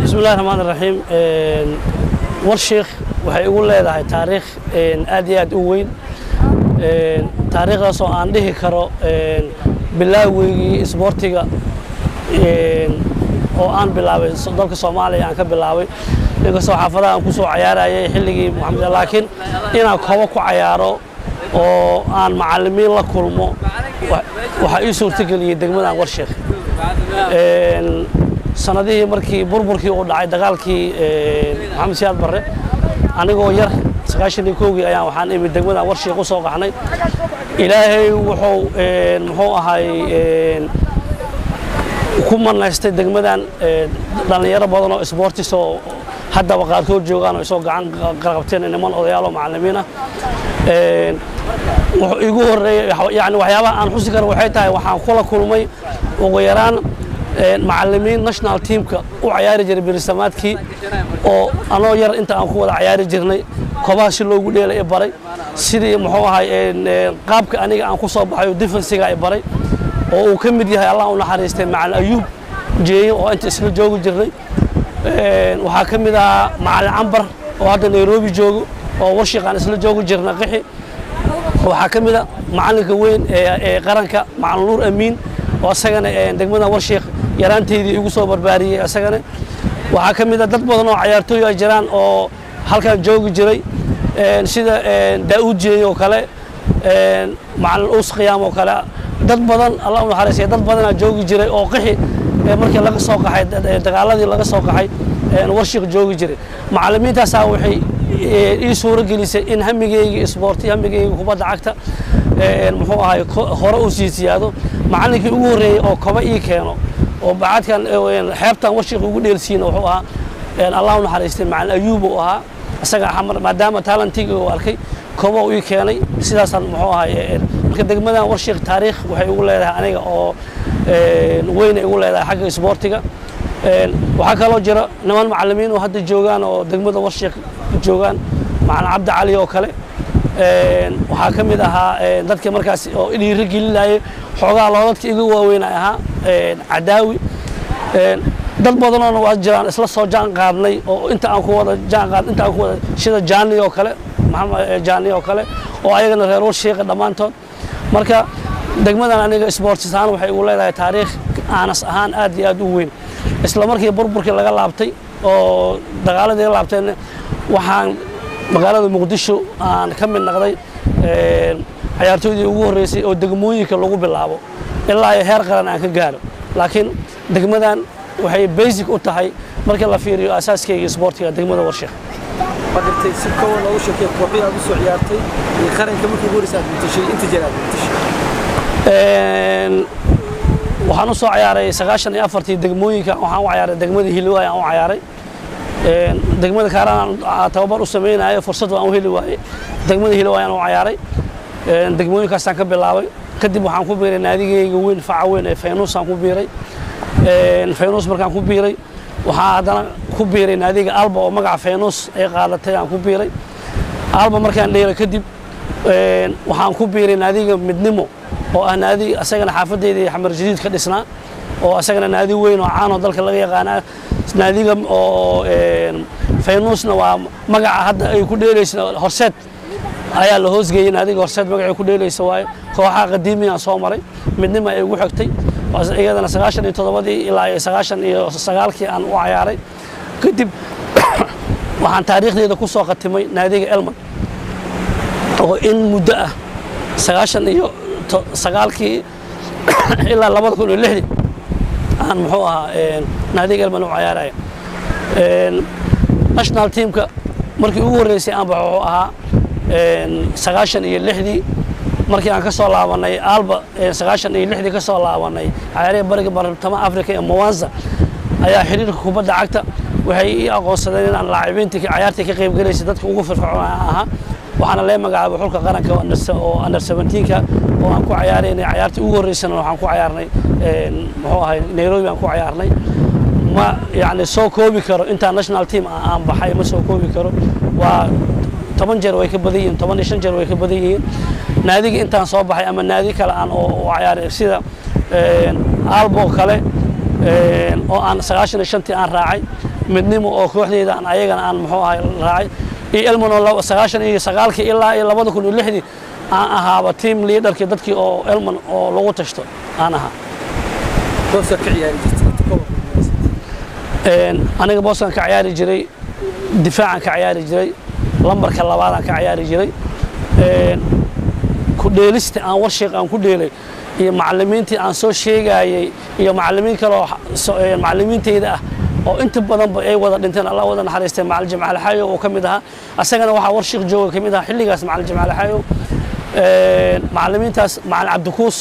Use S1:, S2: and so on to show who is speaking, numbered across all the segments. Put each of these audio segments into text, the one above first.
S1: بسم الله الرحمن الرحيم ورشيخ waxay ugu leedahay taariikh aad iyo aad u weyn taariikhdaas oo aan dhihi karo bilaawigii isboortiga oo aan bilaabay dalka Soomaaliya aan ka bilaabay inkastoo xaafadaha aan ku soo ciyaarayay xilligii Maxamed laakiin inaan koobo ku ciyaaro oo aan macallimiin la kulmo waxa ii suurtageliyay degmada Warshiikh sanadihii markii burburkii uu dhacay dagaalkii Maxamed Siyaad Barre anigoo yar 91 ayaan waxaan imid degmada Warshiikh u soo qaxnay ilaahay wuxuu ahay ku manaystay degmadan dhalinyaro badan oo isboortis oo hadda qaarkood joogaan oo soo gacan qabteen niman odayaal oo macallimiin ah wuxuu igu horeeyay yani waxyaabaha aan xusi karo waxay tahay waxaan kula kulmay ugu yaraan معلمين national teamka u ciyaari jiray birisamaadkii oo anoo yar inta aan ku wada ciyaari jirnay koobaha si loogu dheelay baray sidii muxuu ahay qaabka aniga aan ku soo baxay defensiga ay baray oo uu ka mid yahay Allah u naxariistay Macallin Ayuub jeeyo oo inta isla joogi jirnay waxa ka mid ah Macallin Cambar oo hadda Nairobi joogo oo Warshiikh aan isla joogi jirnay qixi waxa ka mid ah macallinka weyn ee qaranka Macallin Nuur Amiin oo asagana degmada Warshiikh yaraanteedii igu soo barbaariyay asagana waxa ka mid ah dad badan oo ciyaartooy ah jiraan oo halkan joogi jiray sida Daawud Jeeyo kale Macallin Uus Qiyaam oo kale dad badan Allah u naxariisto dad badan joogi jiray oo qixi markii laga soo qaxay dagaaladii laga soo qaxay Warshiikh joogi jiray macallimiintaas waxay ii suura gelisay in hamigeyga isboorti hamigeyga kubadda cagta muxuu ahay hore u sii siyaado macallinkii ugu horeeyay oo kaba ii keeno oo baadkan xeebtan Warshiikh ugu dheelsiina wuxuu ahaa Allah u naxariistay Macallin Ayuub oo ahaa asaga xamar maadaama talantiga uu arkay kaba uu ii keenay sidaas muxuu ahay marka degmada Warshiikh taariikh waxay ugu leedahay aniga oo weyn ugu leedahay xagga isboortiga waxa kaloo jira niman macallimiin oo hadda joogaan oo degmada Warshiikh joogaan Macallin Cabdi Cali oo kale waxa ka mid ahaa dadka markaas oo dhiiri gelinayay xogaa loo dadka igu waaweyn ahaa Cadaawi dad badan oo waa jiraan isla soo jaan qaadnay oo inta aan ku wada jaan qaad inta aan ku wada sida Jaani oo kale Maxamed Jaani oo kale oo ayagana reer Warshiikh dhamaantood marka degmadan aniga sports ahaan waxay ugu leedahay taariikh aanas ahaan aad iyo aad u weyn isla markii burburkii laga laabtay oo dagaaladii laga laabtay waxaan magaalada Muqdisho aan ka mid noqday ciyaartooydii ugu horeysay oo degmooyinka lagu bilaabo ilaa heer qaran aan ka gaaro laakiin degmadan waxay basic u tahay marka la fiiriyo asaaskeyga isboortiga degmada Warshiikh
S2: qadartay si kooban oo shaqeey kooxii aad u soo ciyaartay iyo qaranka markii ugu horeysay inta jiraad
S1: waxaan u soo ciyaaray 94 degmooyinka waxaan u ciyaaray degmada Hiilwaa aan u ciyaaray degmada Kaaraan tababar u sameeyay fursad waan u heli waayay degmada Hiilwaa aan u ciyaaray degmooyinkaas aan ka bilaabay kadib waxaan ku biiray naadigeyga weyn faca weyn ee Feynuus aan ku biiray Feynuus markaan ku biiray waxaan hadana ku biiray naadiga Alba oo magaca Feynuus ay qaadatay aan ku biiray Alba markaan dheelay kadib waxaan ku biiray naadiga Midnimo oo ah naadi asagana xaafadeedii Xamar Jadiid ka dhisnaa oo asagana naadi weyn oo caan oo dalka laga yaqaan naadiga oo Feynuusna waa magaca hadda ay ku dheelayso Horseed ayaa la hoosgeeyay naadiga Horseed magaca ku dheelayso waay kooxaha qadiimi aan soo maray Midnimo ay ugu xigtay iyadana 97 ilaa 99 aan u ciyaaray kadib waxaan taariikhdeeda ku soo qatimay naadiga Elman oo in muddo ah 99 ilaa 2006 aan muxuu ahaa naadiga Elman u ciyaaray national teamka markii ugu horeysay aan wuxuu ahaa 96 markii aan ka soo laabanay Alba 96 ka soo laabanay ciyaaraha bariga bartamaha Afrika ee Mwanza ayaa xiriirka kubadda cagta waxay ii aqoonsadeen inaan laacibiintii ciyaarta ka qayb galeysay dadka ugu firfircoon ahaa waxaana la magacaabay xulka qaranka oo under 17 ka oo aan ku ciyaaraynay ciyaartii ugu horeysana waxaan ku ciyaarnay muxuu ahay Nairobi aan ku ciyaarnay ma yani soo koobi karo international team aan baxay ma soo koobi karo waa 10 jeer way ka badan yihiin 15 jeer way ka badan yihiin naadiga intaan soo baxay ama naadi kale aan oo ciyaaray sida Albo kale oo aan 95 aan raacay midnimo oo kooxdeeda aan ayagana aan muxuu ahay raacay Elman oo 99 ilaa 2006 aan ahaaba team leaderkii dadkii oo Elman oo lagu tashto aan ahaa
S2: booska ka ciyaari jirtay
S1: aniga booskan ka ciyaari jiray difaacan ka ciyaari jiray lambarka labaad ka ciyaari jiray ku dheelista aan warshiq aan ku dheelay iyo macallimiintii aan soo sheegayay iyo macallimiin kale oo macallimiinteyda ah oo inta badan ay wada dhinteen Allah wada naxariistay macallin Jamaal Xayo oo kamid aha asagana waxa warshiq jooga kamid ah xilligaas macallin Jamaal Xayo macallimiintaas macallin Cabdikuus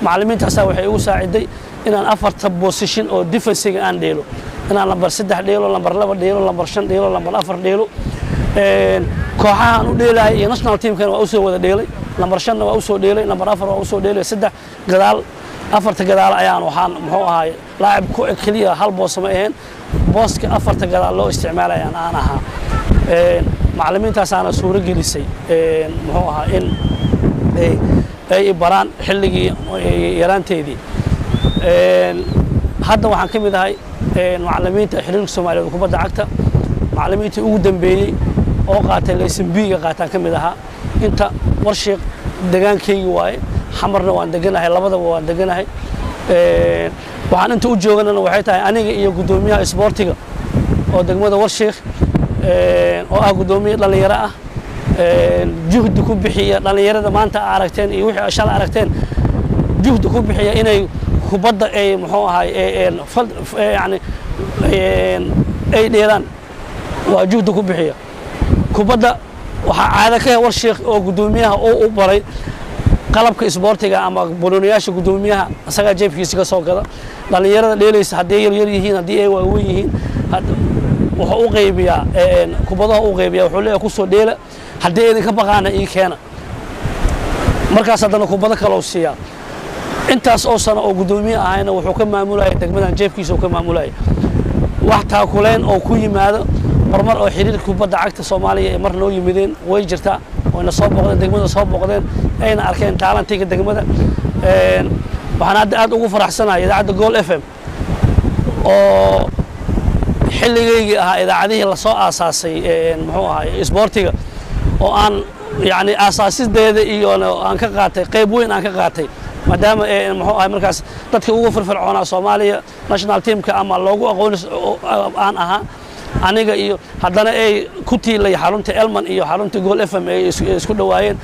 S1: macallimiintaas waxay igu saaciday inaan afarta position oo defensiga aan dheelo inaan lambar 3 dheelo lambar 2 dheelo lambar 5 dheelo lambar 4 dheelo kooxahan u dheelay iyo national teamkan waa u soo wada dheelay lambar 5 waa u soo dheelay lambar 4 waa u soo dheelay 3 gadaal afarta gadaal ayaan waxaan muxuu ahay laacib ku kaliya hal boos ma ahayn booska afarta gadaal loo isticmaalay aan ahaa macallimiintaas aan suuro gelisay muxuu ahaa in ay baraan xilligii yaraanteedii hadda waxaan ka mid ahay macallimiinta xiriirka Soomaaliyeed kubadda cagta macallimiintii ugu dambeeyay oo qaatay laysan biiga qaataan ka mid ahaa inta warshiq degaankayga waaye xamarna waan deganahay labadaba waan deganahay waxaan inta u jooganana waxay tahay aniga iyo gudoomiyaha isboortiga oo degmada warshiq oo ah gudoomiye dhalinyaro ah juhdi ku bixiya dhalinyarada maanta aragteen iyo wixii ashal aragteen juhdi ku bixiya inay kubadda ay muxuu ahay yani ay dheeraan waa juhdi ku bixiya kubadda waxa caada ka warshiq oo gudoomiyaha oo u baray qalabka isboortiga ama bolooniyaasha gudoomiyaha asaga jeebkiisa ka soo gada dhalinyarada dheelaysa hadii yar yihiin hadii ay waaweyn yihiin wuxuu u qaybiyaa kubadaha u qaybiyaa wuxuu leeyahay ku soo dheela hadii ay ka baqaana ii keena markaas hadana kubada kale oo siiya intaas oo sano oo gudoomiye ahayna wuxuu ka maamulay degmadan jeebkiisa oo ka maamulay wax taa kuleen oo ku yimaado marmar oo xiriirka kubadda cagta Soomaaliya mar noo yimideen way jirtaa oo na soo boqdeen degmada soo boqdeen ayna arkeen talantiga degmada waxaan aad ugu faraxsanahay idaacadda Goal FM oo xilligeygii ahaa idaacadihii la soo aasaasay muxuu ahay isboortiga oo aan yani aasaasideeda iyo aan ka qaatay qayb weyn aan ka qaatay maadaama muxuu ahay markaas dadka ugu firfircoonaa Soomaaliya national teamka ama loogu aqoon aan ahaa aniga iyo haddana ay ku tiilay xarunta Elman iyo xarunta Goal FM ay isku dhawaayeen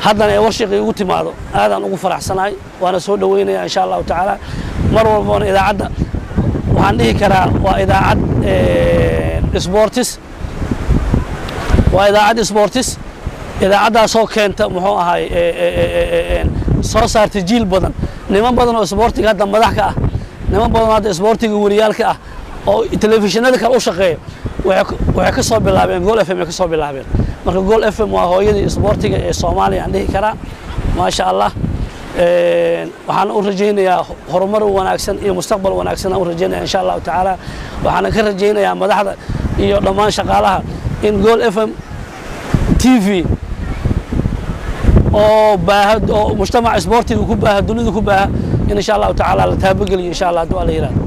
S1: haddana ay warshiq ugu timaado aadaan ugu faraxsanahay waana soo dhaweynaya insha Allah taala mar walba idaacadda waxaan dhihi karaa waa idaacad sports waa idaacad sports idaacadaas oo keenta muxuu ahay soo saartay jiil badan niman badan oo sportiga hadda madax ka ah niman badan hadda sportiga wariyaalka ah oo telefishinada kale u shaqeeyo waxay ka soo bilaabeen Goal FM ka soo bilaabeen marka Goal FM waa hooyadii sportiga ee Soomaaliya aan dhihi karaa ma sha Allah waxaan u rajaynayaa horumar wanaagsan iyo mustaqbal wanaagsan aan u rajaynayaa insha Allah taala waxaan ka rajaynayaa madaxda iyo dhammaan shaqaalaha in Goal FM TV oo baahad oo mujtamac sportiga ku baahad dunida ku baahad in insha Allah taala la taabageliyo insha Allah dua la yiraahdo